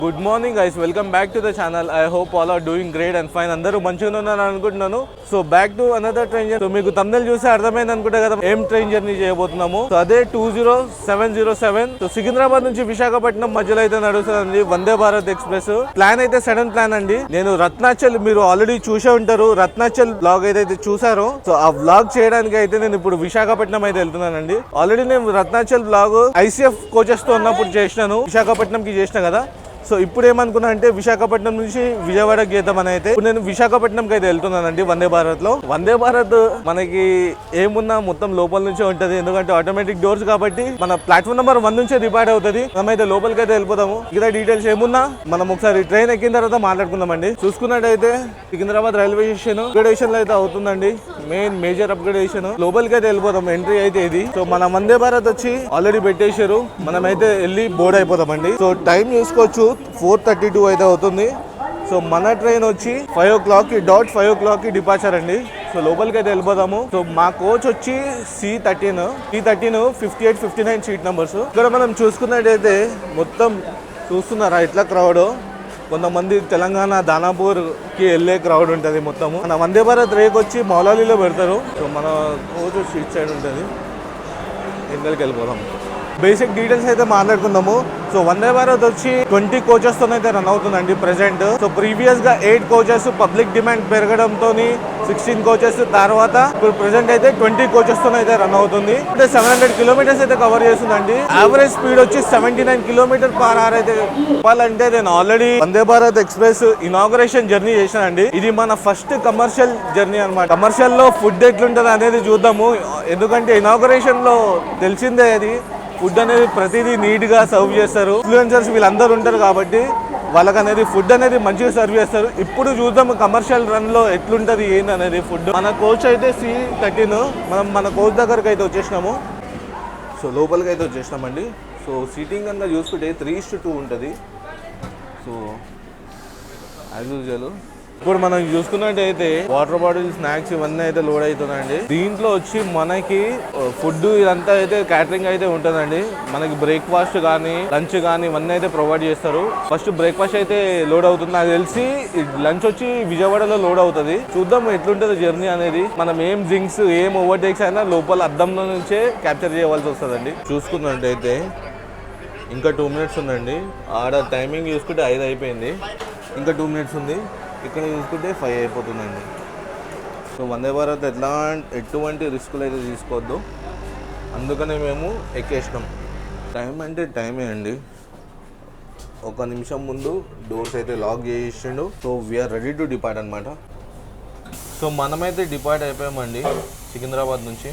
Good morning guys, welcome back to the channel. I hope all are doing great and fine. అందరూ మంచిగా ఉన్నారు అనుకుంటున్నాను. So back to another train journey. So మీకు తమిళ చూస్తే అర్థమైంది అనుకుంటా కదా ఏం ట్రైన్ జర్నీ చేయబోతున్నాము. సో అదే 20707. సో సికింద్రాబాద్ నుంచి విశాఖపట్నం మధ్యలో అయితే నడుస్తుంది వందే భారత్ ఎక్స్ప్రెస్. ప్లాన్ అయితే సడన్ ప్లాన్ అండి. నేను రత్నాచల్, మీరు ఆల్రెడీ చూసే ఉంటారు, రత్నాచల్ బ్లాగ్ అయితే చూసారో. సో ఆ బ్లాగ్ చేయడానికి అయితే నేను ఇప్పుడు విశాఖపట్నం అయితే వెళ్తున్నానండి. ఆల్రెడీ నేను రత్నాచల్ బ్లాగ్ ఐసీఎఫ్ కోచెస్ తో ఉన్నప్పుడు చేసినాను, విశాఖపట్నం కి చేసిన కదా. సో ఇప్పుడు ఏమనుకున్నా అంటే విశాఖపట్నం నుంచి విజయవాడకి చేద్దామని అయితే ఇప్పుడు నేను విశాఖపట్నంకి అయితే వెళ్తున్నానండి వందే భారత్ లో. వందే భారత్ మనకి ఏమున్నా మొత్తం లోపల నుంచే ఉంటది, ఎందుకంటే ఆటోమేటిక్ డోర్స్ కాబట్టి మన ప్లాట్ఫామ్ నెంబర్ 1 నుంచే డిపార్ట్ అవుతుంది. మనమైతే లోపలికి అయితే వెళ్ళిపోతాము. ఇక్కడ డీటెయిల్స్ ఏమున్నా మనం ఒకసారి ట్రైన్ ఎక్కిన తర్వాత మాట్లాడుకుందామండి. చూసుకున్నట్టయితే సికింద్రాబాద్ రైల్వే స్టేషన్ అప్గ్రేడేషన్ అయితే అవుతుందండి. Major upgradation. లోపలికి అయితే వెళ్ళిపోతాం. ఎంట్రీ అయితే ఇది. సో మన వందే భారత్ వచ్చి ఆల్రెడీ పెట్టేశారు. మనమైతే వెళ్ళి బోర్డ్ అయిపోతామండి. సో టైం చూసుకోవచ్చు, 4:32 అయితే అవుతుంది. సో మన ట్రైన్ వచ్చి 5 o'clock డాట్ 5 o'clock డిపార్చర్ అండి. సో లోపలికి అయితే వెళ్ళిపోదాము. సో మా కోచ్ వచ్చి C13 58, 59 సీట్ నెంబర్స్. ఇక్కడ మనం చూసుకున్నట్టయితే మొత్తం చూస్తున్నారా ఇట్లా క్రౌడ్. కొంతమంది తెలంగాణ దానాపూర్ కి వెళ్ళే క్రౌడ్ ఉంటుంది మొత్తము. మన వందే భారత్ రేక్ వచ్చి మౌలాలీలో పెడతారు. సో మన కోచ్ వచ్చి ఇటు సైడ్ ఉంటుంది. ఇందులోకి వెళ్ళిపోదాం. బేసిక్ డీటెయిల్స్ అయితే మాట్లాడుకుందాము. సో వందే భారత్ వచ్చి 20 కోచెస్ తో అయితే రన్ అవుతుందండి ప్రెసెంట్. సో ప్రీవియస్ గా 8 కోచెస్ పబ్లిక్ డిమాండ్ పెరగడంతో 16 కోచెస్, తర్వాత ఇప్పుడు ప్రెసెంట్ అయితే 20 కోచెస్ తో అయితే రన్ అవుతుంది. అంటే 700 కిలోమీటర్స్ అయితే కవర్ చేస్తుందండి. యావరేజ్ స్పీడ్ వచ్చి 79 km/h అయితే. చెప్పాలంటే నేను already Vande Bharat express inauguration journey చేశానండి. ఇది మన ఫస్ట్ కమర్షియల్ జర్నీ అనమాట. కమర్షియల్ లో ఫుడ్ ఎట్లుంటది అనేది చూద్దాము. ఎందుకంటే ఇనాగరేషన్ లో తెలిసిందే, అది ఫుడ్ అనేది ప్రతిదీ నీట్ గా సర్వ్ చేస్తారు. ఇన్ఫ్లుయెన్సర్స్ వీళ్ళందరూ ఉంటారు కాబట్టి వాళ్ళకి అనేది ఫుడ్ అనేది మంచిగా సర్వ్ చేస్తారు. ఇప్పుడు చూద్దాం కమర్షియల్ రన్ లో ఎట్లుంటది ఏంది అనేది ఫుడ్. మన కోచ్ అయితే C13. మనం మన కోచ్ దగ్గరకు అయితే వచ్చేసినాము. సో లోపలికి అయితే వచ్చేసినామండి. సో సీటింగ్ కనుక చూసుకుంటే 3:2 ఉంటుంది. సో యాజ్ యూజువల్ ఇప్పుడు మనం చూసుకున్నట్టయితే వాటర్ బాటిల్, స్నాక్స్ ఇవన్నీ అయితే లోడ్ అవుతుందండి. దీంట్లో వచ్చి మనకి ఫుడ్ ఇదంతా అయితే క్యాటరింగ్ అయితే ఉంటుందండి. మనకి బ్రేక్ఫాస్ట్ కానీ లంచ్ కానీ ఇవన్నీ అయితే ప్రొవైడ్ చేస్తారు. ఫస్ట్ బ్రేక్ఫాస్ట్ అయితే లోడ్ అవుతుంది. నాకు తెలిసి లంచ్ వచ్చి విజయవాడలో లోడ్ అవుతుంది. చూద్దాం ఎట్లుంటుంది జర్నీ అనేది. మనం ఏం జింక్స్, ఏం ఓవర్టేక్స్ అయినా లోపల అద్దంలో నుంచే క్యాప్చర్ చేయవలసి వస్తుందండి. చూసుకున్నట్టయితే ఇంకా 2 minutes ఉందండి. ఆడ టైమింగ్ చూసుకుంటే 5 అయిపోయింది. ఇంకా 2 minutes ఉంది. ఇక్కడ చూసుకుంటే 5 అయిపోతుందండి. సో వందే భారత్ ఎటువంటి రిస్కులు అయితే తీసుకోవద్దు, అందుకనే మేము ఎక్కేసినాం. టైం అంటే టైమే అండి. 1 నిమిషం ముందు డోర్స్ అయితే లాక్ చేసిండు. So we are ready to depart అనమాట. సో మనమైతే డిపార్ట్ అయిపోయామండి సికింద్రాబాద్ నుంచి.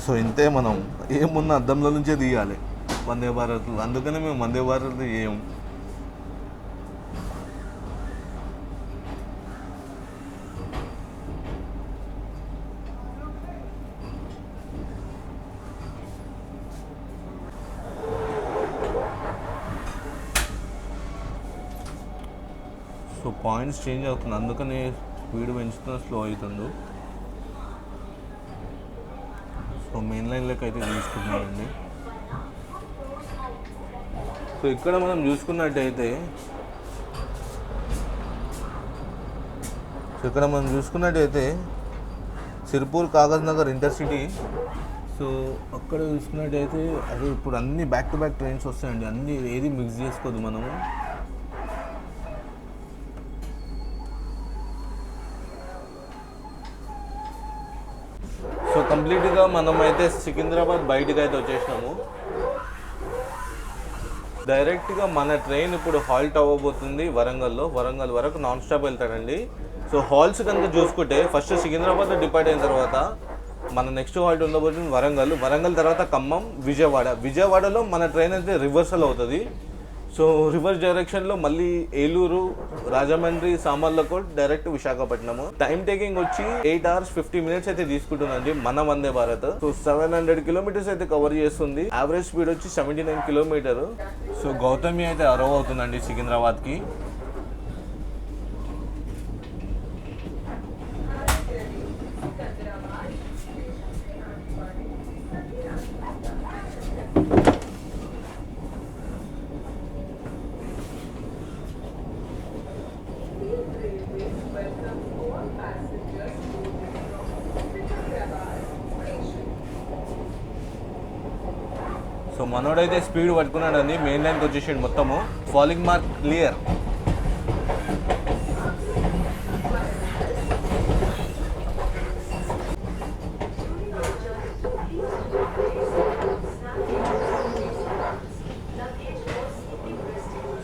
సో ఇంతే, మనం ఏమున్న అద్దంలో నుంచే తీయాలి వందే భారత్. అందుకనే మేము వందే భారత్ చేయం. సో పాయింట్స్ చేంజ్ అవుతుంది, అందుకని స్పీడ్ పెంచుతున్నా స్లో అవుతుండు. సో మెయిన్ లైన్లోకి అయితే తీసుకున్నామండి. సో ఇక్కడ మనం చూసుకున్నట్టయితే సిర్పూర్ కాగజ్ నగర్ ఇంటర్సిటీ. సో అక్కడ చూసుకున్నట్టయితే అదే ఇప్పుడు అన్ని బ్యాక్ టు బ్యాక్ ట్రైన్స్ వస్తాయండి. అన్నీ ఏది మిక్స్ చేసుకోవద్దు మనము. సో కంప్లీట్గా మనమైతే సికింద్రాబాద్ బయటకు అయితే వచ్చేసినాము. డైరెక్ట్గా మన ట్రైన్ ఇప్పుడు హాల్ట్ అవ్వబోతుంది వరంగల్లో. వరంగల్ వరకు నాన్ స్టాప్ వెళ్తాడండి. సో హాల్స్ కనుక చూసుకుంటే ఫస్ట్ సికింద్రాబాద్లో డిపార్ట్ అయిన తర్వాత మన నెక్స్ట్ హాల్ట్ ఉండబోతుంది వరంగల్. వరంగల్ తర్వాత ఖమ్మం, విజయవాడ. విజయవాడలో మన ట్రైన్ అయితే రివర్సల్ అవుతుంది. సో రివర్స్ డైరెక్షన్లో మళ్ళీ Eluru, Rajahmundry, Samalkot, direct Visakhapatnam. Time taking వచ్చి 8 hours 50 minutes అయితే తీసుకుంటుందండి మన వందే భారత్. సో 700 kilometers అయితే కవర్ చేస్తుంది. యావరేజ్ స్పీడ్ వచ్చి 79 km. సో గౌతమి అయితే అరవ్ అవుతుందండి సికింద్రాబాద్కి. సో మనోడైతే స్పీడ్ పట్టుకున్నాడండి. మెయిన్ లైన్కి వచ్చేసాడు మొత్తము. Falling mark clear.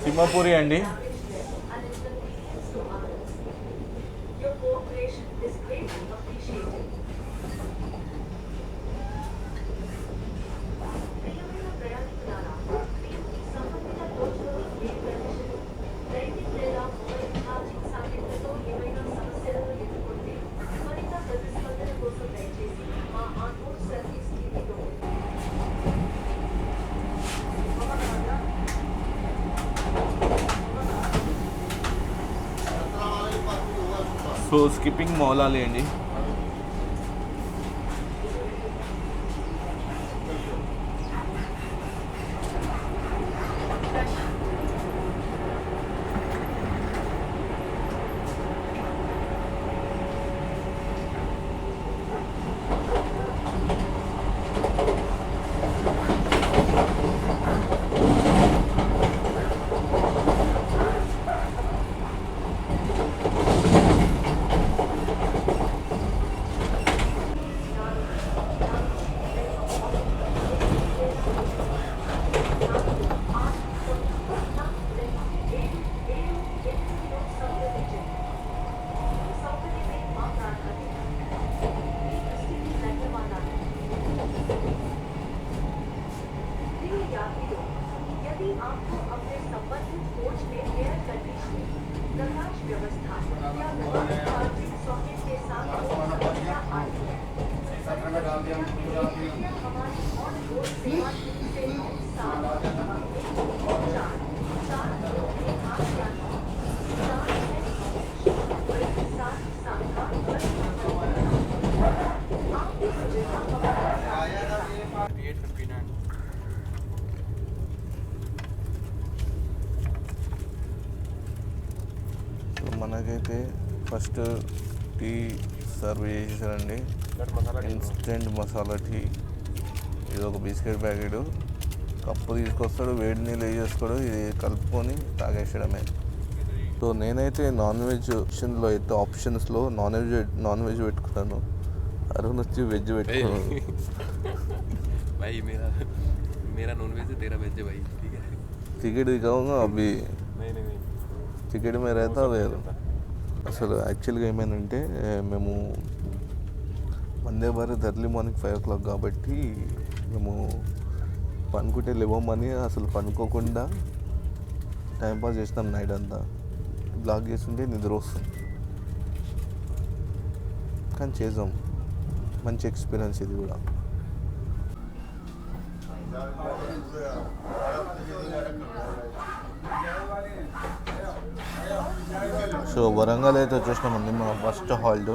సింహపూరి అండి. సో స్కిప్పింగ్ మౌలాలి అండి. మనకైతే ఫస్ట్ టీ సర్వ్ చేసేసారండి. Instant masala tea. ఇది ఒక బిస్కెట్ ప్యాకెట్. కప్పు తీసుకొస్తాడు, వేడి నీళ్ళు వేసేసుకోడు, ఇది కలుపుకొని తాగేసడమే. సో నేనైతే నాన్ వెజ్ ఆప్షన్లో అయితే ఆప్షన్స్లో నాన్ వెజ్ పెట్టుకున్నాను. అరుణ్ వచ్చి వెజ్ పెట్టుకున్నాను. టికెట్ దిగావుగా అవి టికెట్ మీద అయితే వేరు. అసలు యాక్చువల్గా ఏమైందంటే మేము Vande Bharat early morning 5 o'clock కాబట్టి మేము పనుకుంటే లేవమని అసలు పనుకోకుండా టైంపాస్ చేసినాం. నైట్ అంతా బ్లాక్ చేస్తుంటే నిద్ర వస్తుంది, కానీ చేసాం. మంచి ఎక్స్పీరియన్స్ ఇది కూడా. సో వరంగల్ అయితే వచ్చేసినామండి మా ఫస్ట్ హాల్ట్.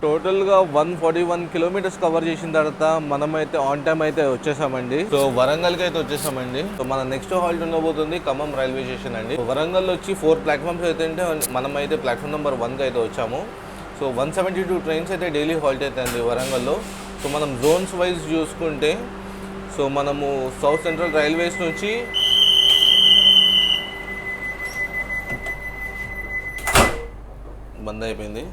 టోటల్గా 141 kilometers కవర్ చేసిన తర్వాత మనమైతే ఆన్ టైం అయితే వచ్చేసామండి. సో వరంగల్కి అయితే వచ్చేసామండి. సో మన నెక్స్ట్ హాల్ట్ ఉండబోతుంది ఖమ్మం రైల్వే స్టేషన్ అండి. వరంగల్ వచ్చి 4 platforms అయితే ఉంటే మనమైతే ప్లాట్ఫామ్ నెంబర్ 1కి అయితే వచ్చాము. సో 172 trains అయితే డైలీ హాల్ట్ అవుతాయండి వరంగల్లో. సో మనం జోన్స్ వైజ్ చూసుకుంటే సో మనము సౌత్ సెంట్రల్ రైల్వేస్ నుంచి బంద్ అయిపోయింది.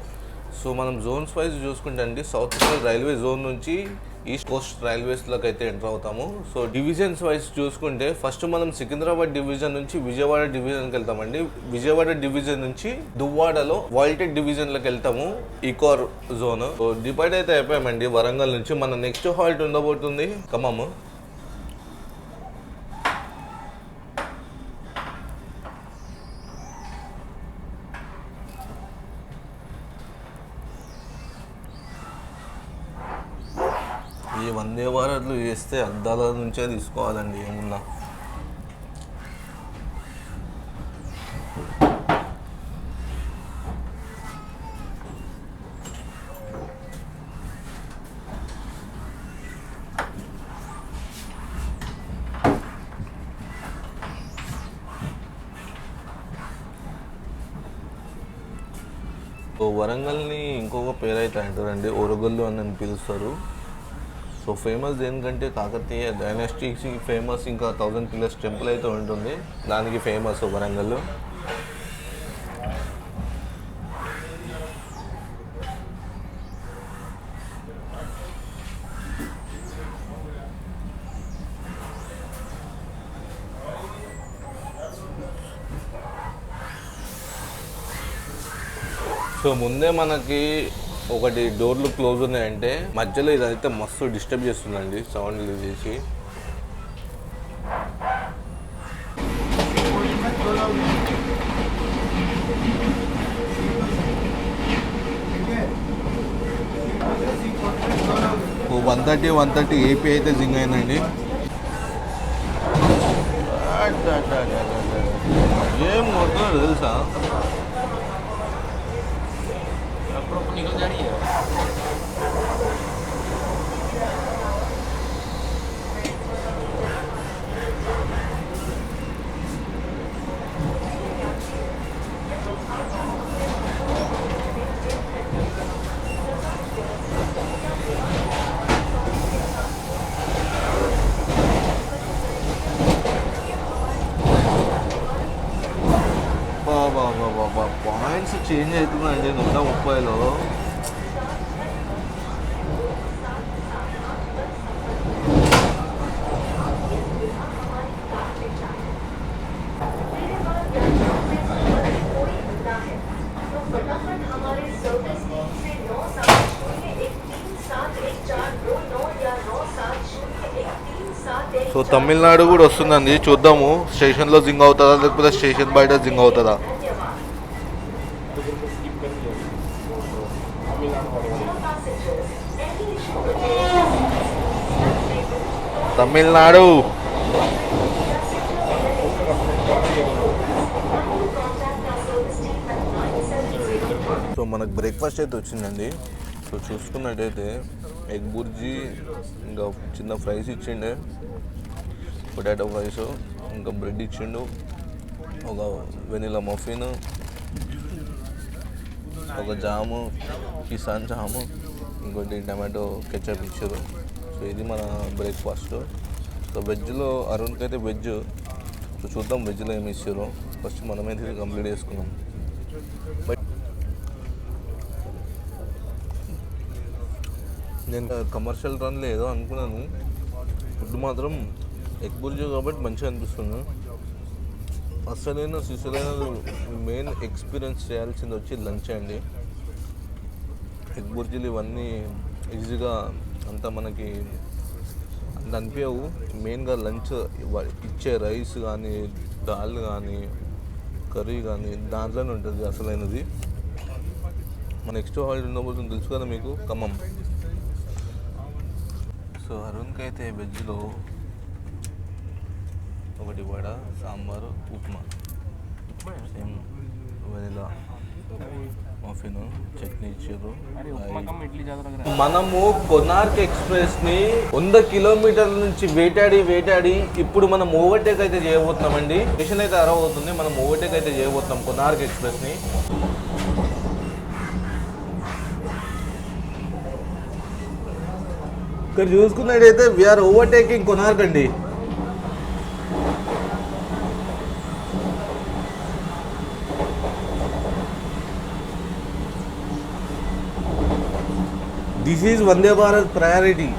సో మనం జోన్స్ వైజ్ చూసుకుంటే అండి సౌత్ సెంట్రల్ రైల్వే జోన్ నుంచి ఈస్ట్ కోస్ట్ రైల్వేస్లోకి అయితే ఎంటర్ అవుతాము. సో డివిజన్స్ వైజ్ చూసుకుంటే ఫస్ట్ మనం సికింద్రాబాద్ డివిజన్ నుంచి విజయవాడ డివిజన్కి వెళ్తామండి. విజయవాడ డివిజన్ నుంచి దువ్వాడలో వాల్టెడ్ డివిజన్లోకి వెళ్తాము, ఈకోర్ జోన్. సో డివైడ్ అయితే అయిపోయామండి వరంగల్ నుంచి. మన నెక్స్ట్ హాల్ట్ ఉండబోతుంది ఖమ్మం. ఈ వందే భారత్లు చేస్తే అద్దాల నుంచే తీసుకోవాలండి ఏమున్నా. వరంగల్ని ఇంకొక పేరు అయితే అంటారండి, ఓరగల్లు అని పిలుస్తారు. సో ఫేమస్ దేనికంటే కాకతీయ డైనాస్టీకి ఫేమస్, ఇంకా 1000 పిల్లర్స్ టెంపుల్ అయితే ఉంటుంది, దానికి ఫేమస్ వరంగల్. సో ముందే మనకి ఒకటి డోర్లు క్లోజ్ ఉన్నాయంటే మధ్యలో ఇదైతే మస్తు డిస్టర్బ్ చేస్తుందండి సౌండ్ చేసి. ఓ 130 ఏపీ అయితే జింగ్ అయిందండి. ఏం కొడుతున్నారు తెలుసా? పాయింట్స్ చేంజ్ అవుతుందండి 130లో. సో తమిళనాడు కూడా వస్తుందండి, చూద్దాము స్టేషన్లో జింగ్ అవుతుందా లేకపోతే స్టేషన్ బయట జింగ్ అవుతుందా. తమిళనాడు సో మనకు బ్రేక్ఫాస్ట్ అయితే వచ్చిందండి. సో చూసుకున్నట్టయితే ఎగ్ బుర్జీ, ఇంకా చిన్న ఫ్రైస్ ఇచ్చిండే, పొటాటో ఫ్రైస్, ఇంకా బ్రెడ్ ఇచ్చిండు, ఒక వెనిలా మఫిన్, ఒక జాము, కిసాన్ జాము, ఇంకోటి టమాటో కెచప్ ఇచ్చారు. సో ఇది మన బ్రేక్ఫాస్ట్. సో వెజ్లో అరుణ్కి అయితే వెజ్. సో చూద్దాం వెజ్లో ఏమి ఇచ్చారో. ఫస్ట్ మనమైతే కంప్లీట్ చేసుకున్నాం. బట్ నేను కమర్షియల్ రన్లో ఏదో అనుకున్నాను, ఫుడ్ మాత్రం ఎగ్ బుర్జీ కాబట్టి మంచిగా అనిపిస్తుంది. అసలైన సిసలైన మెయిన్ ఎక్స్పీరియన్స్ చేయాల్సింది వచ్చి లంచ్ అండి. ఎగ్ బుర్జీలు ఇవన్నీ ఈజీగా అంత మనకి అంత అనిపించవు. మెయిన్గా లంచ్ ఇచ్చే రైస్ కానీ, దాల్ కానీ, కర్రీ కానీ దాంట్లోనే ఉంటుంది అసలైనది. మన నెక్స్ట్ హాలిడే ఉండబోతుంది తెలుసు కదా మీకు, ఖమ్మం. సో అరుణ్కి అయితే వెజ్లో ఒకటి vada, sambar, upma, same vanilla muffin, chutney ఇచ్చారు. మనము కొనార్క్ ఎక్స్ప్రెస్ని 100 కిలోమీటర్ల నుంచి వేటాడి ఇప్పుడు మనం ఓవర్టేక్ అయితే చేయబోతున్నామండి. స్టేషన్ అయితే అరవ్ అవుతుంది, మనం ఓవర్టేక్ అయితే చేయబోతున్నాం కొనార్క్ ఎక్స్ప్రెస్ని. ఇక్కడ చూసుకున్నట్టయితే వీఆర్ ఓవర్టేకింగ్ కొనార్క్ అండి. This is Vande Bharat priority.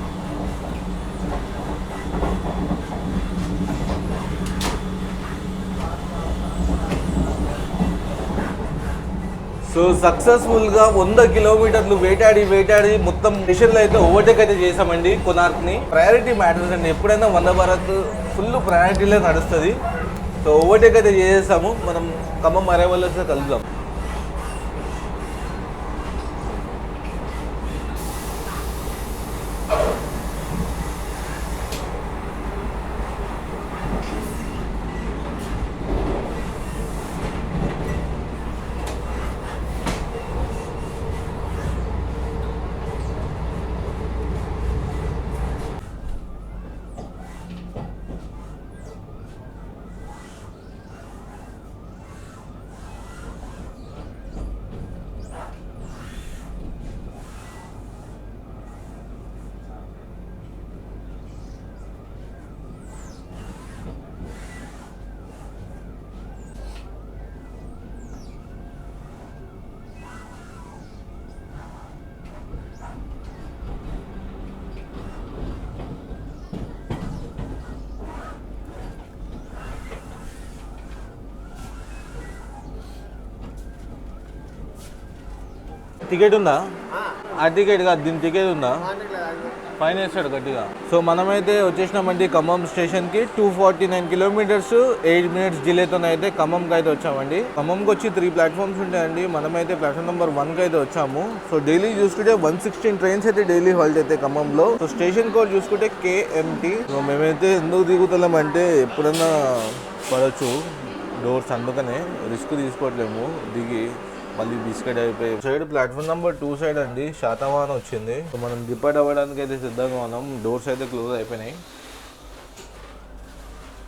So సక్సెస్ఫుల్గా 100 కిలోమీటర్లు వేటాడి మొత్తం స్టేషన్లో అయితే ఓవర్టేక్ అయితే చేసామండి కొనార్క్ని. ప్రయారిటీ మ్యాటర్స్ అండి, ఎప్పుడైనా వందే భారత్ ఫుల్ ప్రయారిటీలో నడుస్తుంది. సో ఓవర్టేక్ అయితే చేసేసాము. మనం ఖమ్మం అరైవల్ వస్తే కలుద్దాం. టికెట్ ఉందా? ఆ టికెట్ కాదు, దీని టికెట్ ఉందా? ఫైన్ వేస్తాడు గట్టిగా. సో మనమైతే వచ్చేసినామండి ఖమ్మం స్టేషన్కి. 249 కిలోమీటర్స్ 8 మినిట్స్ డిలేతో అయితే ఖమ్మంకి అయితే వచ్చామండి. ఖమ్మంకి వచ్చి 3 ప్లాట్ఫామ్స్ ఉంటాయండి. మనమైతే ప్లాట్ఫామ్ నెంబర్ 1కి అయితే వచ్చాము. సో డైలీ చూసుకుంటే 116 ట్రైన్స్ అయితే డైలీ హాల్ట్ అయితే ఖమ్మంలో. సో స్టేషన్ కోడ్ చూసుకుంటే KMT. సో మేమైతే ఎందుకు దిగుతున్నామంటే ఎప్పుడన్నా పడవచ్చు డోర్స్, అందుకనే రిస్క్ తీసుకోవట్లేము. దిగి మళ్ళీ బిస్కెట్ అయిపోయి సైడ్ ప్లాట్ఫామ్ నెంబర్ 2 సైడ్ అండి శాతవాహనం వచ్చింది. సో మనం డిపార్ట్ అవ్వడానికి అయితే సిద్ధంగా ఉన్నాం. డోర్స్ అయితే క్లోజ్ అయిపోయినాయి.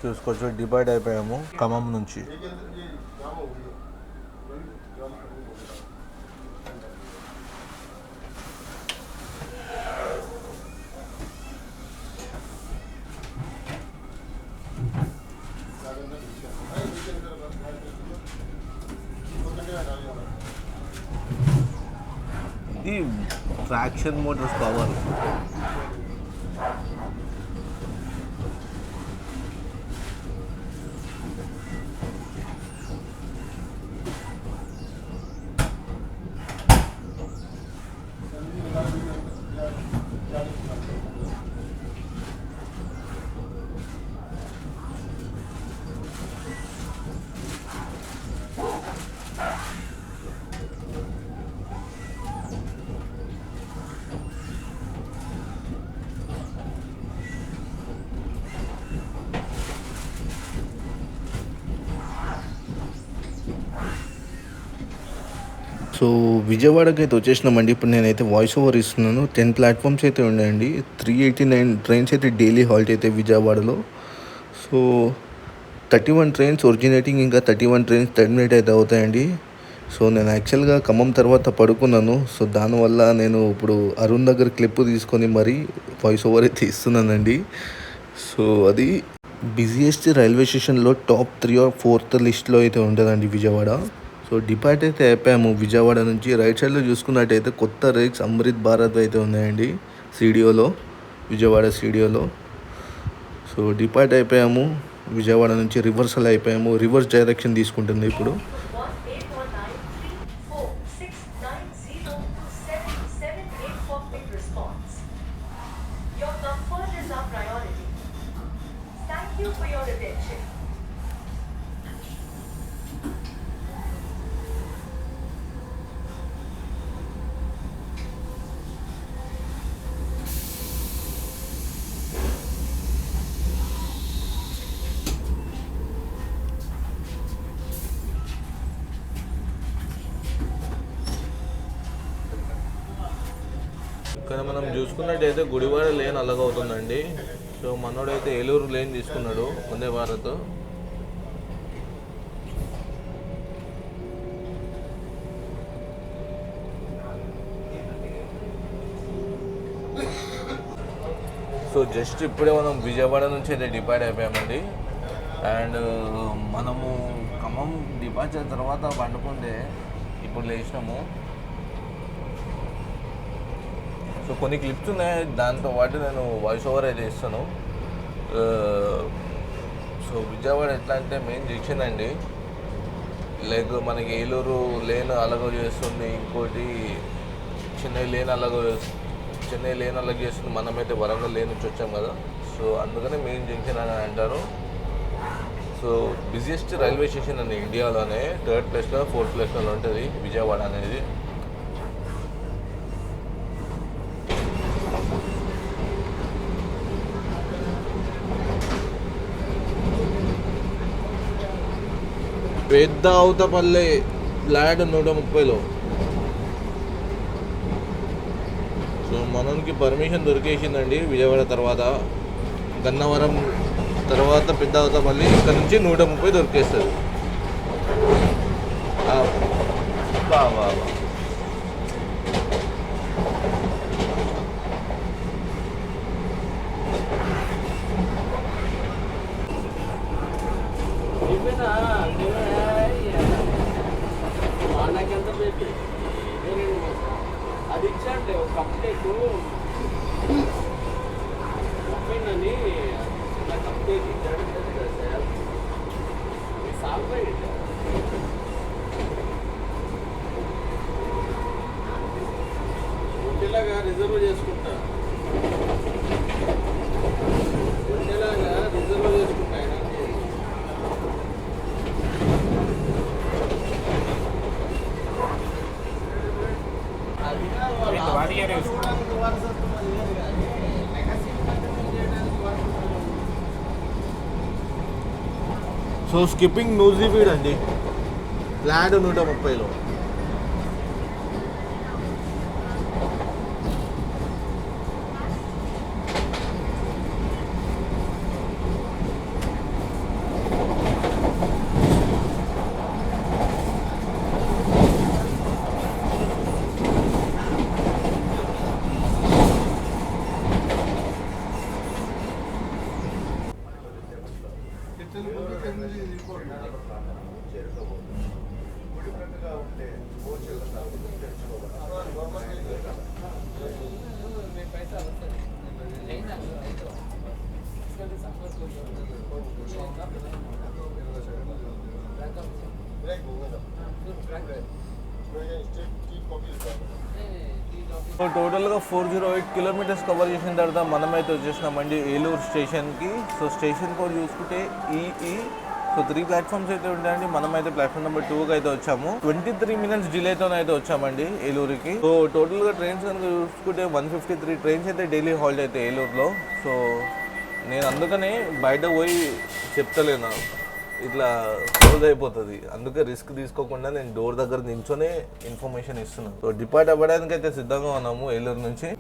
చూసుకోవచ్చు, డిపార్ట్ అయిపోయాము ఖమ్మం నుంచి. ఇది ట్రాక్షన్ మోటార్స్ పవర్. సో విజయవాడకి అయితే వచ్చేసినామండి. ఇప్పుడు నేనైతే వాయిస్ ఓవర్ ఇస్తున్నాను. 10 ప్లాట్ఫామ్స్ అయితే ఉన్నాయండి. 389 ట్రైన్స్ అయితే డైలీ హాల్ట్ అయితే విజయవాడలో. సో 31 ట్రైన్స్ ఒరిజినేటింగ్, ఇంకా 31 ట్రైన్స్ టర్మినేట్ అయితే అవుతాయండి. సో నేను యాక్చువల్గా ఖమ్మం తర్వాత పడుకున్నాను. సో దానివల్ల నేను ఇప్పుడు అరుణ్ దగ్గర క్లిప్ తీసుకొని మరీ వాయిస్ ఓవర్ అయితే ఇస్తున్నానండి. సో అది బిజియెస్ట్ రైల్వే స్టేషన్లో టాప్ 3 or 4th లిస్ట్లో అయితే ఉంటుందండి విజయవాడ. సో డిపార్ట్ అయితే అయిపోయాము విజయవాడ నుంచి. రైట్ సైడ్లో చూసుకున్నట్టయితే కొత్త రైల్స్ అమృత్ భారత్ అయితే ఉన్నాయండి CDOలో, విజయవాడ CDOలో. సో డిపార్ట్ అయిపోయాము విజయవాడ నుంచి. రివర్సల్ అయిపోయాము. రివర్స్ డైరెక్షన్ తీసుకుంటుంది ఇప్పుడు. ఇక్కడ మనం చూసుకున్నట్టయితే గుడివాడ లేన్ అలాగవుతుందండి. సో మనోడైతే ఏలూరు లేన్ తీసుకున్నాడు వందే భారత్. సో జస్ట్ ఇప్పుడే మనం విజయవాడ నుంచి అయితే డిపార్ట్ అయిపోయామండి. అండ్ మనము ఖమ్మం డిపార్చర్ తర్వాత పండుకుంటే ఇప్పుడు లేచినాము. సో సో కొన్ని క్లిప్స్ ఉన్నాయి, దాంతో పాటు నేను వాయిస్ ఓవర్ అయితే ఇస్తాను. సో విజయవాడ ఎట్లా అంటే మెయిన్ జంక్షన్ అండి. లైక్ మనకి ఏలూరు లేన్ అలాగో చేస్తుంది, ఇంకోటి చెన్నై లేన్ అలాగో చేస్తుంది. మనమైతే వరంగల్ లేన్ నుంచి వచ్చాం కదా, సో అందుకనే మెయిన్ జంక్షన్ అని అంటారు. సో బిజియెస్ట్ రైల్వే స్టేషన్ అండి ఇండియాలోనే, 3rd ప్లేస్లో 4th ప్లేస్లో ఉంటుంది విజయవాడ అనేది. పెద్ద అవతపల్లి ఫ్లాట్ 130లో. సో మనకి పర్మిషన్ దొరికేసిందండి విజయవాడ తర్వాత. గన్నవరం తర్వాత పెద్ద అవతపల్లి, ఇక్కడ నుంచి 130 దొరికేస్తుంది. బాబా అది ఇచ్చాంటే ఒక కప్టేక్ అని కప్టేక్ ఇచ్చాడు సాల్వ్ అయ్యింది. ఒంటిలాగా రిజర్వ్ చేసుకుంటా, ఒంటిలాగా రిజర్వ్ చేసుకుంటా. సో స్కిప్పింగ్ న్యూజీ ఫీడ్ అండి, ఫ్లాట్ 130లో. టోటల్గా 408 కిలోమీటర్స్ కవర్ చేసిన తర్వాత మనమైతే వచ్చేసినామండి ఏలూరు స్టేషన్కి. సో స్టేషన్ కోడ్ చూసుకుంటే ఈఈ. సో 3 ప్లాట్ఫామ్స్ అయితే ఉంటాయండి. మనమైతే ప్లాట్ఫామ్ నెంబర్ 2కి అయితే వచ్చాము. 23 మినిట్స్ డిలేతోనే అయితే వచ్చామండి ఏలూరుకి. సో టోటల్గా ట్రైన్స్ కనుక చూసుకుంటే 153 ట్రైన్స్ అయితే డైలీ హాల్ట్ అయితే ఏలూరులో. సో నేను అందుకనే బయట పోయి చెప్తలేను, ఇట్లా క్లోజ్ అయిపోతుంది. అందుకే రిస్క్ తీసుకోకుండా నేను డోర్ దగ్గర నించొనే ఇన్ఫర్మేషన్ ఇస్తున్నాను. సో డిపార్ట్ అవ్వడానికి అయితే సిద్ధంగా ఉన్నాము ఏలూరు నుంచి.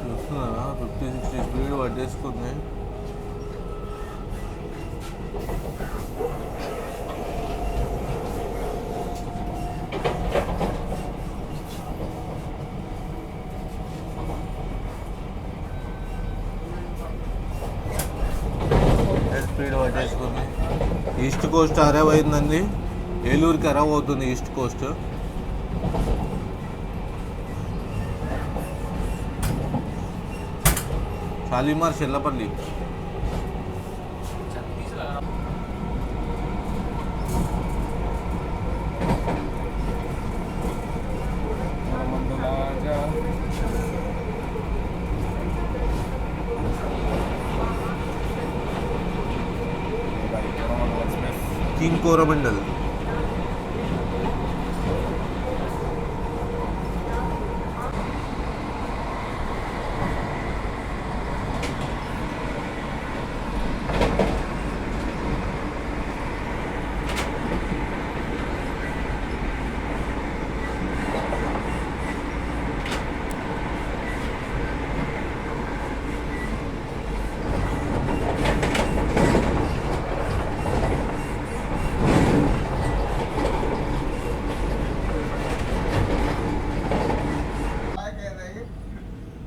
చూస్తున్నారా 50-60 స్పీడ్ పట్టేసుకుంది. స్పీడ్ పట్టేసుకుంది. ఈస్ట్ కోస్ట్ అరైవ్ అయిందండి, ఏలూరుకి అరైవ్ అవుతుంది East Coast. Shalimar Chellapalli. King Coromandel.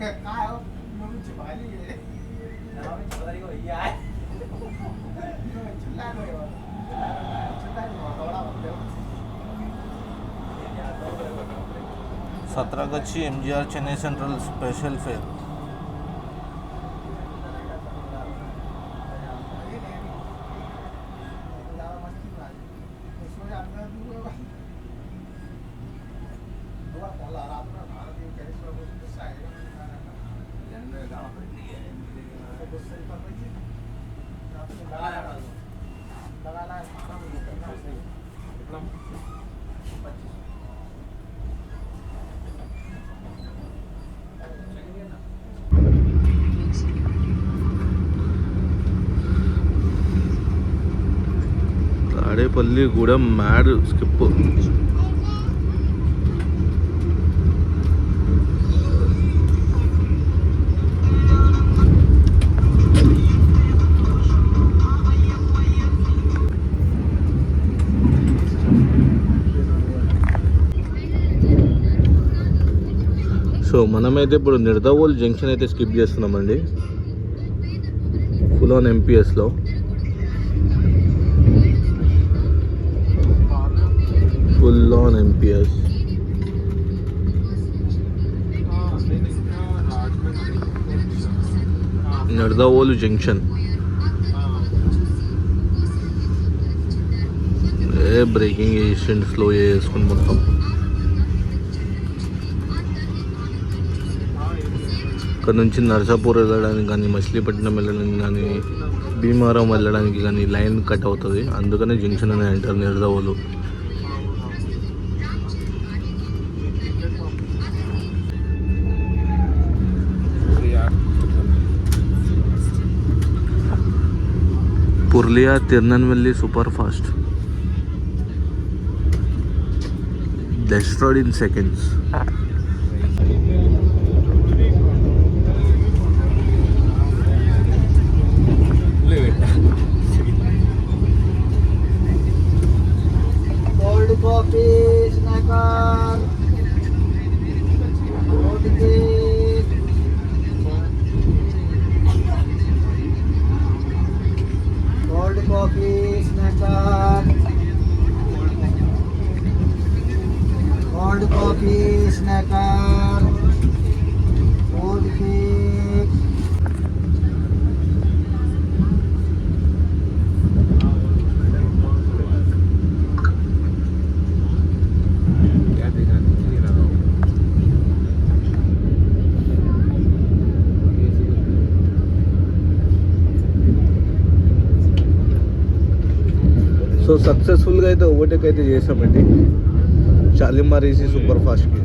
काय हो मम्मीची भाजी आहे त्याला मी पता नहीं भैया है चिल्ला लो चिल्ला लो थोड़ा मतलब 17 गच्ची MGR Chennai Central special fare. Tadepalli Gudem మ్యాడ్ స్కిప్. సో మనమైతే ఇప్పుడు నిర్దవోల్ జంక్షన్ అయితే స్కిప్ చేస్తున్నామండి, ఫుల్ ఆన్ ఎంపీఎస్లో. Full on MPS. Nidadavol junction. Braking వేసి స్లో చేసుకుని మొత్తం. ఇక్కడ నుంచి నర్సాపూర్ వెళ్ళడానికి కానీ, మచిలీపట్నం వెళ్ళడానికి కానీ, భీమారం వెళ్ళడానికి కానీ లైన్ కట్ అవుతుంది. అందుకనే జంక్షన్ అని అంటారు Nidadavolu. Purulia Tirunelveli super fast. destroyed in seconds. cold coffee snacker cold cake cold coffee snacker cold coffee snacker cold cake so సక్సెస్ఫుల్గా అయితే ఓవర్టేక్ అయితే చేసామండి షాలిమార్ ఏసీ సూపర్ ఫాస్ట్కి.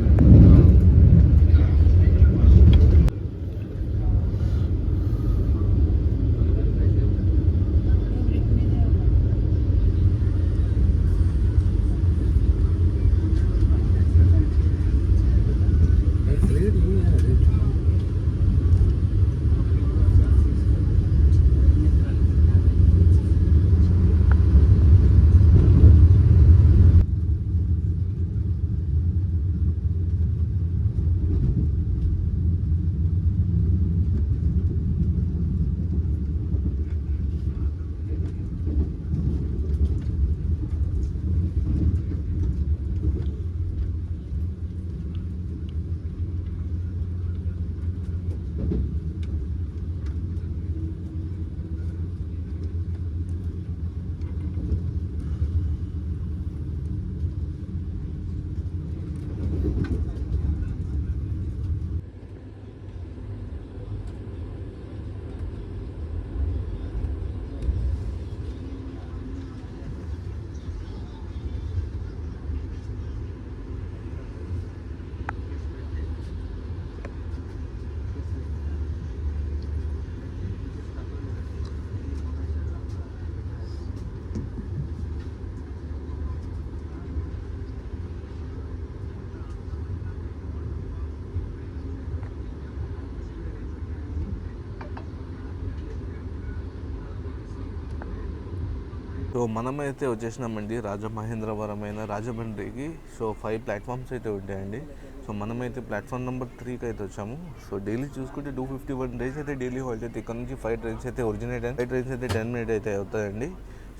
సో మనమైతే వచ్చేసినామండి రాజమహేంద్రవరమైన రాజమండ్రికి. సో 5 ప్లాట్ఫామ్స్ అయితే ఉంటాయండి. సో మనమైతే ప్లాట్ఫామ్ నెంబర్ 3కి అయితే వచ్చాము. సో డైలీ చూసుకుంటే 251 డేస్ అయితే డైలీ హాల్ట్ అయితే ఇక్కడ నుంచి 5 ట్రైన్స్ అయితే ఒరిజినేట్ అండ్ 5 ట్రైన్స్ అయితే 10 మినిట్ అయితే అవుతాయండి.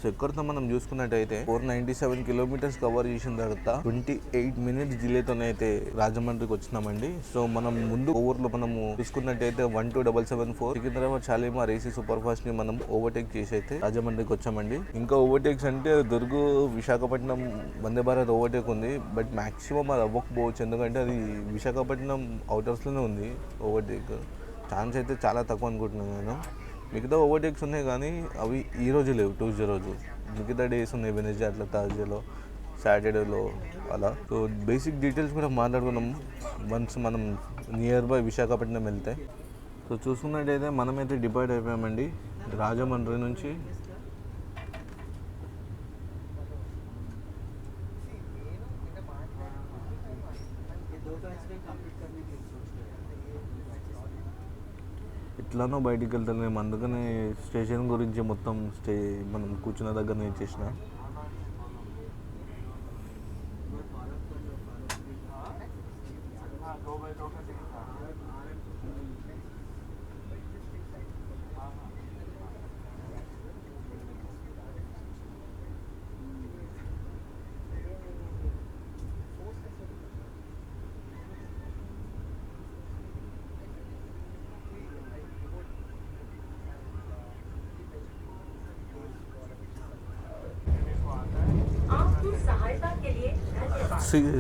సో ఎక్కడితో మనం చూసుకున్నట్టయితే 497 కిలోమీటర్స్ కవర్ చేసిన తర్వాత 28 మినిట్స్ డిలేతోనే అయితే రాజమండ్రికి వచ్చినామండి. సో మనం ముందు ఓవర్లో మనము చూసుకున్నట్టయితే 12774 Secunderabad Shalimar AC super fast ని మనం ఓవర్టేక్ చేసి అయితే రాజమండ్రికి వచ్చామండి. ఇంకా ఓవర్టేక్స్ అంటే దుర్గు విశాఖపట్నం వందే భారత్ ఓవర్టేక్ ఉంది. బట్ మాక్సిమం అది అవ్వకపోవచ్చు, ఎందుకంటే అది విశాఖపట్నం అవుటర్స్లోనే ఉంది ఓవర్టేక్. ఛాన్స్ అయితే చాలా తక్కువ అనుకుంటున్నాను నేను. మిగతా ఓవర్టేక్స్ ఉన్నాయి కానీ అవి ఈ రోజు లేవు, ట్యూస్డే రోజు. మిగతా డేస్ ఉన్నాయి, వెనస్డే అట్లా, థర్స్డేలో, సాటర్డేలో అలా. సో బేసిక్ డీటెయిల్స్ కూడా మాట్లాడుకున్నాము వన్స్ మనం నియర్ బై విశాఖపట్నం వెళ్తే. సో చూసుకున్నట్టయితే మనమైతే డిపార్ట్ అయిపోయామండి రాజమండ్రి నుంచి. ఇట్లానో బయటికి వెళ్తాను, అందుకనే స్టేషన్ గురించి మొత్తం మనం కూర్చున్న దగ్గరనే ఇచ్చేసిన.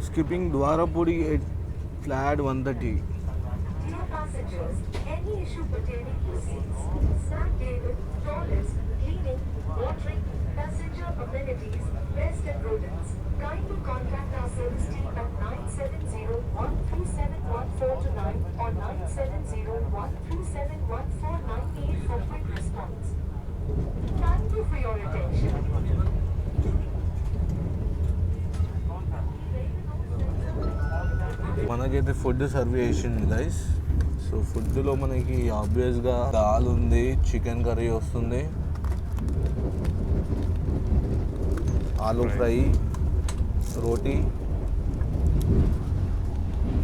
Skipping Dwarapudi at flat 130. Dear passengers, any issue pertaining to seats, snack table, toilets, cleaning, watering, passenger amenities, pest and rodents, kindly contact our service team at 970-137-1429 or 970-137-1498 for quick response. Thank you for your attention. మనకైతే food serve చేసింది guys. So ఫుడ్లో మనకి ఆబ్వియస్గా దాల్ ఉంది, chicken curry వస్తుంది, aloo fry, రోటీ,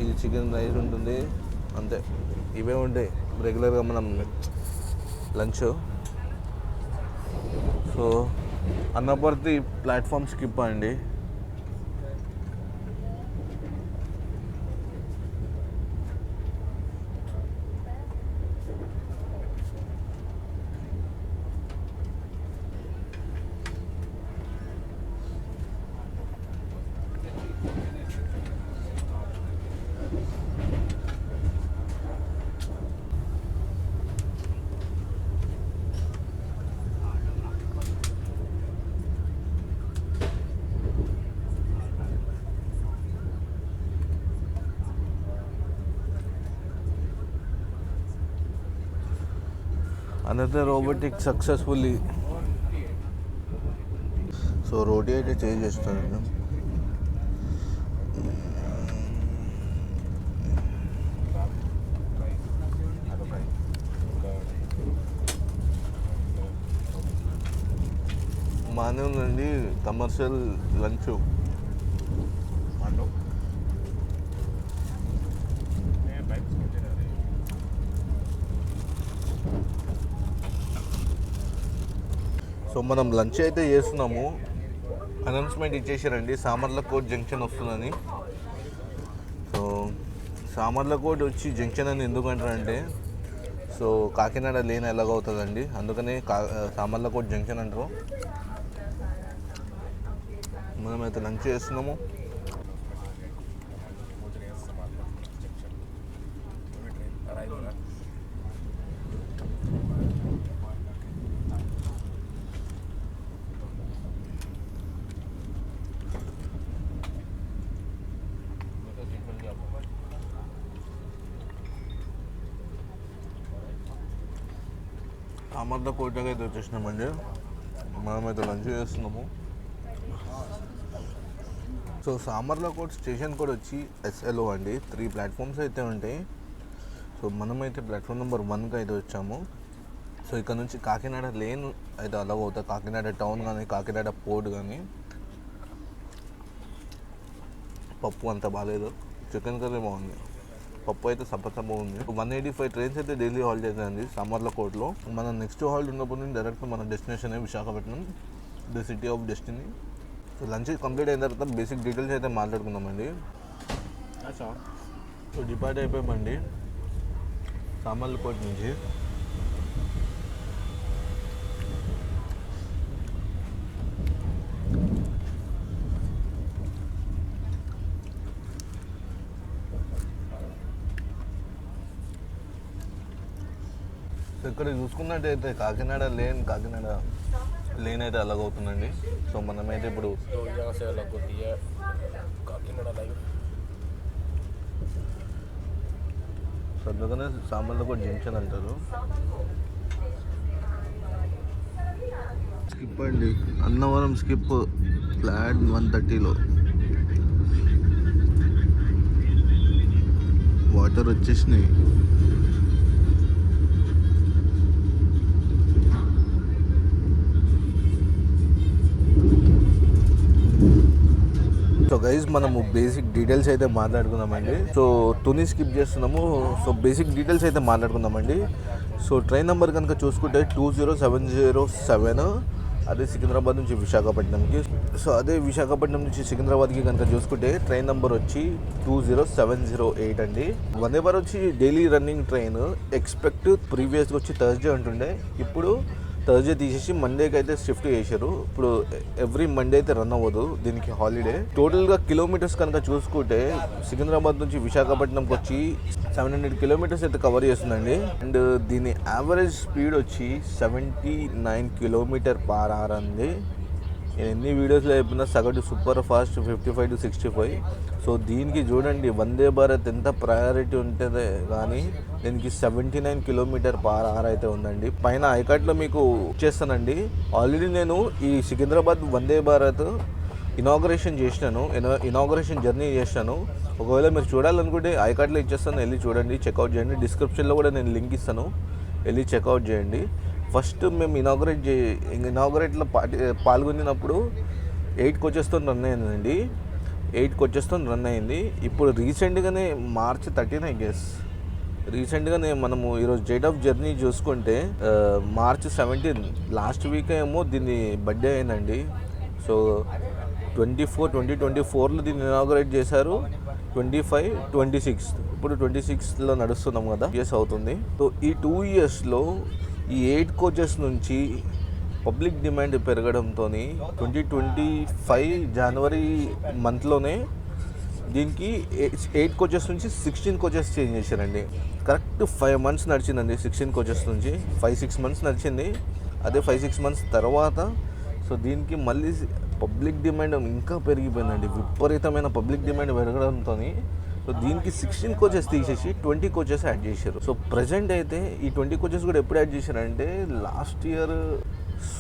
ఇది chicken rice ఉంటుంది, అంతే. ఇవే ఉంటాయి రెగ్యులర్గా మనం lunch. So Anaparthi platform skip అండి. Another robotic successfully. సో రోటీ అయితే చేంజ్ చేస్తాను. బాగానే ఉందండి కమర్షియల్ లంచ్. సో మనం లంచ్ అయితే చేస్తున్నాము. అనౌన్స్మెంట్ ఇచ్చేసారండి సామర్లకోట్ జంక్షన్ వస్తుందని. సో సామర్లకోట్ వచ్చి జంక్షన్ అని ఎందుకంటారంటే, సో కాకినాడ లేన్ ఎలాగవుతుందండి, అందుకనే సామర్లకోట్ జంక్షన్ అంటారు. మనమైతే లంచ్ చేస్తున్నాము. సామర్లకోటకి అయితే వచ్చేసినామండి. మనమైతే లంచ్ చేస్తున్నాము. సో సామర్లకోట్ స్టేషన్ కూడా వచ్చి SLO అండి. 3 ప్లాట్ఫామ్స్ అయితే ఉంటాయి. సో మనమైతే ప్లాట్ఫామ్ నెంబర్ 1కి అయితే వచ్చాము. సో ఇక్కడ నుంచి కాకినాడ లేన్ అయితే అలా అవుతుంది, కాకినాడ టౌన్ కానీ కాకినాడ పోర్ట్ కానీ. పప్పు అంత బాగాలేదు, చికెన్ కర్రీ బాగుంది, పప్పు అయితే సప్ప ఉంది. 185 ట్రైన్స్ అయితే డైలీ హాల్ట్ అవుతాయండి సామర్లకోటలో. మన నెక్స్ట్ హాల్ట్ ఉన్నప్పుడు నుంచి డైరెక్ట్ మన destination Visakhapatnam, the city of destiny. So lunch complete అయిన తర్వాత బేసిక్ డీటెయిల్స్ అయితే మాట్లాడుకుందామండి. సో డిపార్ట్ అయిపోయామండి సామర్లకోట నుంచి. సో ఇక్కడ చూసుకున్నట్టయితే కాకినాడ లేన్ అయితే అలాగవుతుందండి. సో మనమైతే ఇప్పుడు సర్దుగానే సామర్లకోట జంక్షన్ అంటారు. స్కిప్ అండి, అన్నవరం స్కిప్ ఫ్లాట్ 130లో వాటర్ వచ్చేసినాయి. సో గైజ్ మనము బేసిక్ డీటెయిల్స్ అయితే మాట్లాడుకుందామండి. సో తుని స్కిప్ చేస్తున్నాము. సో బేసిక్ డీటెయిల్స్ అయితే మాట్లాడుకుందామండి. సో ట్రైన్ నెంబర్ కనుక చూసుకుంటే 20707, అదే సికింద్రాబాద్ నుంచి విశాఖపట్నంకి. సో అదే విశాఖపట్నం నుంచి సికింద్రాబాద్కి కనుక చూసుకుంటే ట్రైన్ నెంబర్ వచ్చి 20708 అండి. వందే భారత్ వచ్చి డైలీ రన్నింగ్ ట్రైన్. ఎక్స్పెక్ట్ ప్రీవియస్గా వచ్చి థర్స్డే ఉంటుండే, ఇప్పుడు థర్స్డే తీసేసి మండేకి అయితే షిఫ్ట్ చేశారు. ఇప్పుడు ఎవ్రీ మండే అయితే రన్ అవ్వదు, దీనికి హాలిడే. టోటల్గా కిలోమీటర్స్ కనుక చూసుకుంటే సికింద్రాబాద్ నుంచి విశాఖపట్నంకి వచ్చి 700 కిలోమీటర్స్ అయితే కవర్ చేస్తుందండి. అండ్ దీని యావరేజ్ స్పీడ్ వచ్చి 79 km/h అండి. నేను ఎన్ని వీడియోస్లో చెప్పినా సగటు సూపర్ ఫాస్ట్ 55 to 65. సో దీనికి చూడండి వందే భారత్ ఎంత ప్రయారిటీ ఉంటుందే కానీ దీనికి 79 km/h అయితే ఉందండి. పైన ఐకార్డ్లో మీకు ఇచ్చేస్తానండి. ఆల్రెడీ నేను ఈ సికింద్రాబాద్ వందే భారత్ ఇనాగరేషన్ చేసినాను, ఇనాగరేషన్ జర్నీ చేశాను. ఒకవేళ మీరు చూడాలనుకుంటే ఐకార్డ్లో ఇచ్చేస్తాను, వెళ్ళి చూడండి, చెక్అవుట్ చేయండి. డిస్క్రిప్షన్లో కూడా నేను లింక్ ఇస్తాను, వెళ్ళి చెక్అవుట్ చేయండి. ఫస్ట్ మేము ఇనాగరేట్లో పాల్గొన్నప్పుడు 8 coachesతో రన్ అయిందండి. 8 coachesతో రన్ అయింది. ఇప్పుడు రీసెంట్గానే March 13 ఐ గెస్, రీసెంట్గానే మనము ఈరోజు డేట్ ఆఫ్ జర్నీ చూసుకుంటే March 17 లాస్ట్ వీక్ ఏమో దీన్ని బర్త్డే అయిందండి. సో 2024లో దీన్ని ఇనాగరేట్ చేశారు. 25, 26 ఇప్పుడు 26లో నడుస్తున్నాం కదా, ఇయర్స్ అవుతుంది. సో ఈ 2 yearsలో ఈ 8 coaches నుంచి పబ్లిక్ డిమాండ్ పెరగడంతో 2025 జనవరి మంత్లోనే దీనికి 8 coaches నుంచి 16 coaches చేంజ్ చేశారండి. Correct 5 months నడిచిందండి. 16 coaches నుంచి 5-6 months నడిచింది. అదే 5-6 months తర్వాత సో దీనికి మళ్ళీ పబ్లిక్ డిమాండ్ ఇంకా పెరిగిపోయిందండి. విపరీతమైన పబ్లిక్ డిమాండ్ పెరగడంతో సో దీనికి 16 coaches తీసేసి 20 coaches యాడ్ చేశారు. సో ప్రజెంట్ అయితే ఈ 20 coaches కూడా ఎప్పుడు యాడ్ చేశారంటే లాస్ట్ ఇయర్,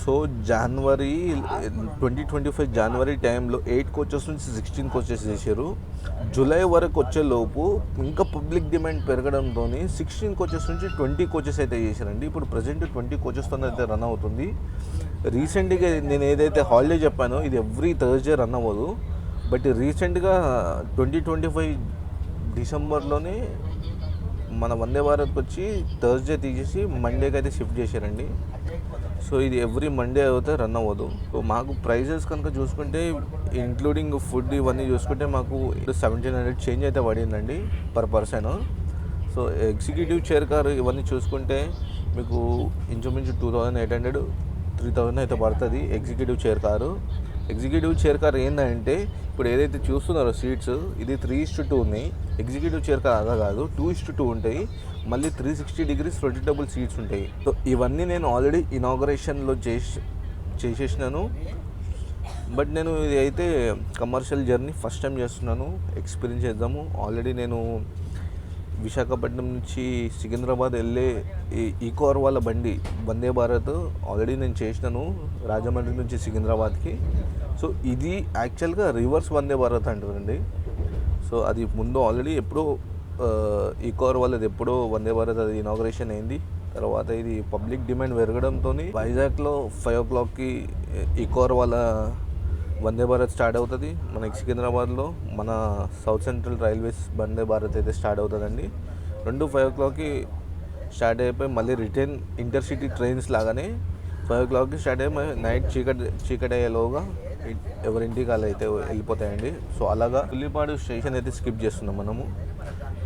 సో జనవరి 2025 జనవరి టైంలో 8 coaches నుంచి 16 coaches చేశారు. జూలై వరకు వచ్చేలోపు ఇంకా పబ్లిక్ డిమాండ్ పెరగడంతో 16 coaches నుంచి 20 coaches అయితే చేశారండి. ఇప్పుడు ప్రజెంట్ 20 coachesతో అయితే రన్ అవుతుంది. రీసెంట్గా నేను ఏదైతే హాలిడే చెప్పానో ఇది ఎవ్రీ థర్స్డే రన్ అవ్వదు, బట్ రీసెంట్గా 2025 డిసెంబర్లోనే మన వందే భారత్కి వచ్చి థర్స్డే తీసేసి మండేకి అయితే షిఫ్ట్ చేశారండి. సో ఇది ఎవ్రీ మండే అయితే రన్ అవ్వదు. సో మాకు ప్రైజెస్ కనుక చూసుకుంటే ఇంక్లూడింగ్ ఫుడ్ ఇవన్నీ చూసుకుంటే మాకు 1700 చేంజ్ అయితే పడిందండి per person. So executive chair car ఇవన్నీ చూసుకుంటే మీకు ఇంచుమించు 2800, 3000 అయితే పడుతుంది executive chair car. Executive chair car ఏంటంటే ఇప్పుడు ఏదైతే చూస్తున్నారో సీట్స్ ఇది 3:2 ఉన్నాయి. ఎగ్జిక్యూటివ్ చైర్ కార్ అలా కాదు, 2:2 ఉంటాయి. మళ్ళీ 360 degrees రొటేటబుల్ సీట్స్ ఉంటాయి. సో ఇవన్నీ నేను ఆల్రెడీ ఇనాగరేషన్లో చేసేసినాను. బట్ నేను ఇది అయితే కమర్షియల్ జర్నీ ఫస్ట్ టైం చేస్తున్నాను, ఎక్స్పీరియన్స్ చేద్దాము. ఆల్రెడీ నేను విశాఖపట్నం నుంచి సికింద్రాబాద్ వెళ్ళే ఈకోర్ వాళ్ళ బండి వందే భారత్ ఆల్రెడీ నేను చేసినాను రాజమండ్రి నుంచి సికింద్రాబాద్కి. సో ఇది యాక్చువల్గా రివర్స్ వందే భారత్ అంటారండి. సో అది ముందు ఆల్రెడీ ఎప్పుడో ఈకోర్ వాళ్ళది ఎప్పుడో వందే భారత్ అది ఇనాగ్రేషన్ అయింది. తర్వాత ఇది పబ్లిక్ డిమాండ్ పెరగడంతో వైజాగ్లో 5 o'clockకి ఈకోర్ వాళ్ళ వందే భారత్ స్టార్ట్ అవుతుంది. మనకి సికింద్రాబాద్లో మన south central railways Vande Bharat అయితే స్టార్ట్ అవుతుందండి. 5 o'clockకి స్టార్ట్ అయిపోయి మళ్ళీ రిటర్న్ ఇంటర్సిటీ ట్రైన్స్ లాగానే 5 o'clockకి స్టార్ట్ అయిపోయి నైట్ చీకటి అయ్యేలోగా ఎవరింటికి అలా అయితే వెళ్ళిపోతాయండి. సో అలాగా పుల్లిపాడు స్టేషన్ అయితే స్కిప్ చేస్తున్నాం మనము.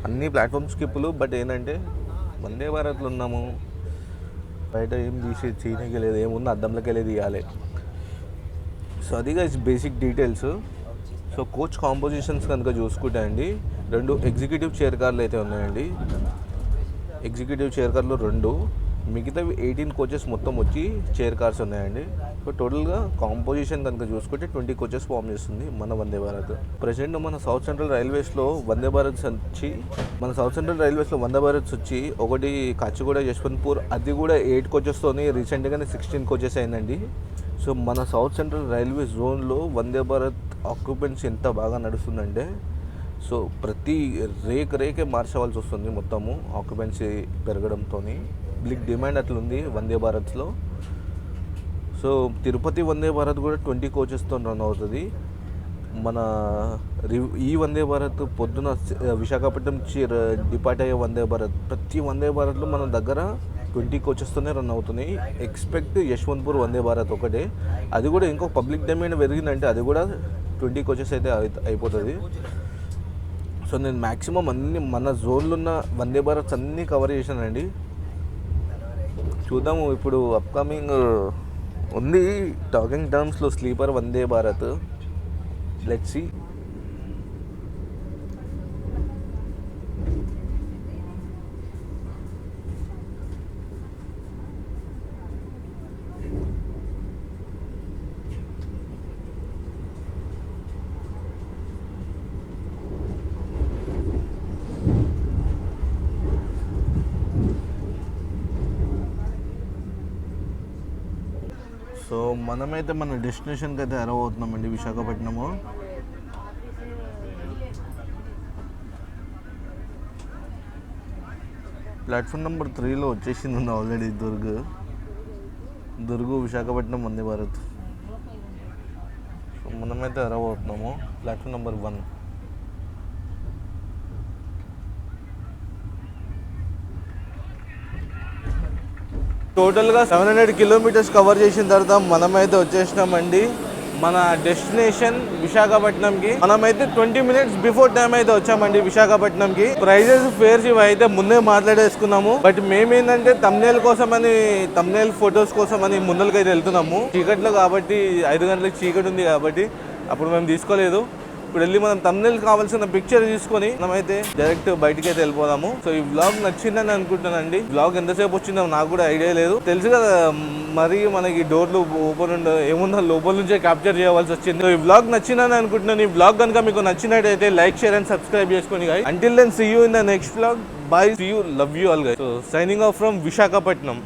అన్ని ప్లాట్ఫామ్ స్కిప్లు. బట్ ఏంటంటే వందే భారత్లో ఉన్నాము, బయట ఏం తీసి చీనకి లేదు, ఏముంది అద్దంలోకి వెళ్ళి తీయాలి. సో అదిగా basic details. So coach compositions కనుక చూసుకుంటే అండి 2 ఎగ్జిక్యూటివ్ చైర్ కార్లు అయితే ఉన్నాయండి. ఎగ్జిక్యూటివ్ చైర్ కార్లు 2, మిగతావి 18 కోచెస్ మొత్తం వచ్చి చైర్ కార్స్ ఉన్నాయండి. సో టోటల్గా కాంపోజిషన్ కనుక చూసుకుంటే 20 కోచెస్ ఫామ్ చేస్తుంది మన వందే భారత్. ప్రజెంట్ మన సౌత్ సెంట్రల్ రైల్వేస్లో వందే భారత్స్ వచ్చి ఒకటి కాచిగూడ యశ్వంత్పూర్, అది కూడా 8 కోచెస్తోని రీసెంట్గానే 16 కోచెస్ అయిందండి. సో మన సౌత్ సెంట్రల్ రైల్వే జోన్లో వందే భారత్ ఆక్యుపెన్సీ ఎంత బాగా నడుస్తుందంటే, సో ప్రతి రేకే మార్చవలసి వస్తుంది మొత్తము ఆక్యుపెన్సీ పెరగడంతో. పబ్లిక్ డిమాండ్ అట్లుంది వందే భారత్లో. సో తిరుపతి వందే భారత్ కూడా 20 కోచెస్తో రన్ అవుతుంది. మన ఈ వందే భారత్ పొద్దున విశాఖపట్నం డిపార్ట్ అయ్యే వందే భారత్, ప్రతి వందే భారత్లో మన దగ్గర 20 కోచెస్తోనే రన్ అవుతున్నాయి. ఎక్స్పెక్ట్ యశ్వంత్పూర్ వందే భారత్ ఒకటే, అది కూడా ఇంకో పబ్లిక్ డిమాండ్ పెరిగిందంటే అది కూడా 20 కోచెస్ అయితే అయిపోతుంది. సో నేను మ్యాక్సిమం అన్ని మన జోన్లో ఉన్న వందే భారత్స్ అన్నీ కవర్ చేశానండి. చూద్దాము ఇప్పుడు అప్కమింగ్ ఉంది టాకింగ్ టర్మ్స్లో sleeper Vande Bharat. Let's see. So మనమైతే మన డెస్టినేషన్కి అయితే అరైవ్ అవుతున్నామండి, విశాఖపట్నము. ప్లాట్ఫామ్ నెంబర్ 3లో వచ్చేసింది ఆల్రెడీ దుర్గు విశాఖపట్నం వందే భారత్. సో మనమైతే అరైవ్ అవుతున్నాము ప్లాట్ఫామ్ నెంబర్ 1. టోటల్గా 700 kilometers కవర్ చేసిన తర్వాత మనమైతే వచ్చేసినామండి మన డెస్టినేషన్ విశాఖపట్నంకి. మనమైతే 20 minutes బిఫోర్ టైం అయితే వచ్చామండి విశాఖపట్నంకి. ప్రైజెస్ ఫేర్స్ ఇవి అయితే ముందే మాట్లాడేసుకున్నాము. బట్ మేమేంటంటే తమ్నేల్ ఫొటోస్ కోసం అని ముందలకైతే వెళ్తున్నాము. చీకట్లో కాబట్టి 5 గంటలకు చీకటి ఉంది కాబట్టి అప్పుడు మేము తీసుకోలేదు. ఇప్పుడు వెళ్ళి మనం తమ్నేల్ కావాల్సిన పిక్చర్ తీసుకొని మనమైతే డైరెక్ట్ బయటికి అయితే వెళ్ళిపోదాము. సో ఈ వ్లాగ్ నచ్చిందని అనుకుంటానండి. వ్లాగ్ ఎంతసేపు వచ్చిందో నాకు కూడా ఐడియా లేదు. తెలుసు కదా మరి మనకి డోర్లు ఓపెన్ ఏముందో లోపల నుంచే క్యాప్చర్ చేయవలసి వచ్చింది. సో ఈ వ్లాగ్ నచ్చిందని అనుకుంటున్నాను. ఈ వ్లాగ్ కనుక మీకు నచ్చినట్టయితే లైక్, షేర్ అండ్ సబ్స్క్రైబ్ చేసుకొని guys. Until then, see you in the next vlog. Bye. See you. Love you all guys. So signing off from Visakhapatnam.